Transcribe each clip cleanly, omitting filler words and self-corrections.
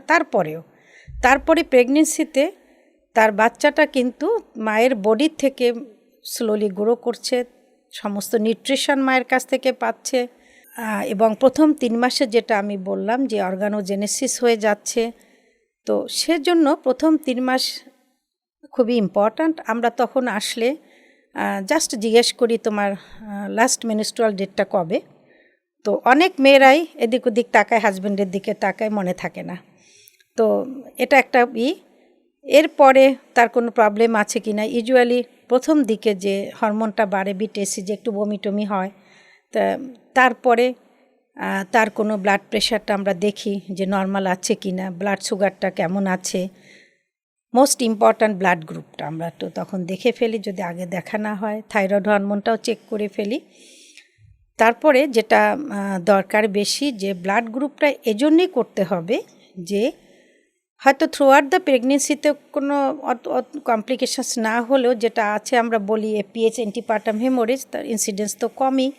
তারপরে প্রেগনেন্সিতে তার বাচ্চাটা কিন্তু মায়ের বডির থেকে স্লোলি গ্রো করছে, সমস্ত নিউট্রিশন মায়ের কাছ থেকে পাচ্ছে, এবং প্রথম 3 মাসে যেটা আমি বললাম যে অর্গানোজেনেসিস হয়ে যাচ্ছে। তো সেজন্য প্রথম 3 মাস খুবই ইম্পর্ট্যান্ট। আমরা তখন আসলে জাস্ট জিজ্ঞেস করি তোমার লাস্ট মেনস্ট্রুয়াল ডেটটা কবে। তো অনেক মেয়েরাই এদিক ওদিক তাকায়, হাজব্যান্ডের দিকে তাকায়, মনে থাকে না। তো এটা একটা এরপরে তার কোনো প্রবলেম আছে কি না। ইউজুয়ালি প্রথম দিকে যে হরমোনটা বাড়ে বিটিএসসি, যে একটু বমি টমি হয়, তারপরে তার কোনো ব্লাড প্রেশারটা আমরা দেখি যে নর্মাল আছে কি না, ব্লাড সুগারটা কেমন আছে, মোস্ট ইম্পর্ট্যান্ট ব্লাড গ্রুপটা আমরা তো তখন দেখে ফেলি, যদি আগে দেখা না হয়। থাইরয়েড হরমোনটাও চেক করে ফেলি। তারপরে যেটা দরকার বেশি, যে ব্লাড গ্রুপটা এজন্যই করতে হবে যে হয়তো থ্রু আউট দ্য প্রেগনেন্সিতে কোনো কমপ্লিকেশনস না হলেও যেটা আছে আমরা বলি এপিএইচ, অ্যান্টিপার্টাম হেমোরেজ, তার ইনসিডেন্স তো কমই,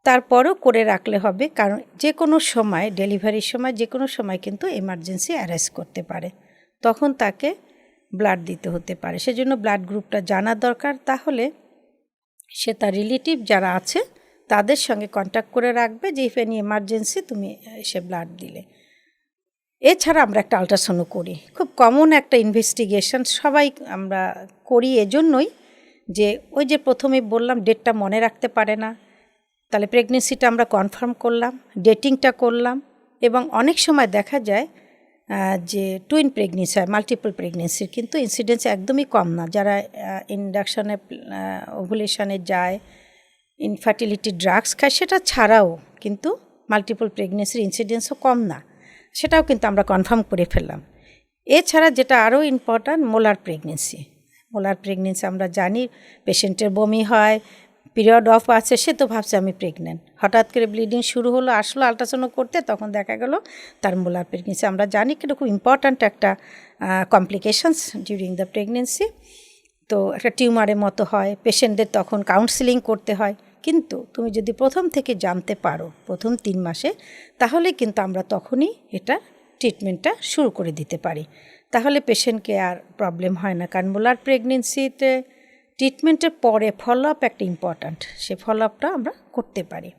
তারপরও করে রাখলে হবে। কারণ যে কোনো সময়, ডেলিভারির সময় যে কোনো সময় কিন্তু এমার্জেন্সি অ্যারাইজ করতে পারে, তখন তাকে ব্লাড দিতে হতে পারে। সেজন্য ব্লাড গ্রুপটা জানা দরকার। তাহলে সে তার রিলেটিভ যারা আছে তাদের সঙ্গে কন্ট্যাক্ট করে রাখবে যে ইফ এনি এমার্জেন্সি তুমি এসে ব্লাড দিলে। এছাড়া আমরা একটা আল্ট্রাসাউন্ড করি, খুব কমন একটা ইনভেস্টিগেশন, সবাই আমরা করি এজন্যই যে ওই যে প্রথমে বললাম ডেটটা মনে রাখতে পারে না, তাহলে প্রেগনেন্সিটা আমরা কনফার্ম করলাম, ডেটিংটা করলাম। এবং অনেক সময় দেখা যায় যে টুইন প্রেগনেন্সি হয়, মাল্টিপল প্রেগনেন্সির কিন্তু ইনসিডেন্স একদমই কম না। যারা ইন্ডাকশনে ওভুলেশনে যায়, ইনফার্টিলিটি ড্রাগস খায়, সেটা ছাড়াও কিন্তু মাল্টিপল প্রেগনেন্সির ইনসিডেন্সও কম না, সেটাও কিন্তু আমরা কনফার্ম করে ফেললাম। এছাড়া যেটা আরও ইম্পর্ট্যান্ট, মোলার প্রেগনেন্সি আমরা জানি পেশেন্টের বমি হয়, পিরিয়ড অফ আছে, সে তো ভাবছে আমি প্রেগনেন্ট, হঠাৎ করে ব্লিডিং শুরু হলো, আসলো আল্ট্রাসাউন্ড করতে, তখন দেখা গেল তার মোলার প্রেগনেন্সি। আমরা জানি কিন্তু খুব ইম্পর্ট্যান্ট একটা কমপ্লিকেশনস ডিউরিং দ্য প্রেগনেন্সি। তো একটা টিউমারের মতো হয়, পেশেন্টদের তখন কাউন্সিলিং করতে হয়। কিন্তু তুমি যদি প্রথম থেকে জানতে পারো প্রথম 3 মাসে, তাহলে কিন্তু আমরা তখনই এটা ট্রিটমেন্টটা শুরু করে দিতে পারি, তাহলে পেশেন্টকে আর প্রবলেম হয় না। কারণ মোলার প্রেগনেন্সিতে ট্রিটমেন্টের পরে ফলো আপ একটা ইম্পর্ট্যান্ট, সে ফলো আপটা আমরা করতে পারি।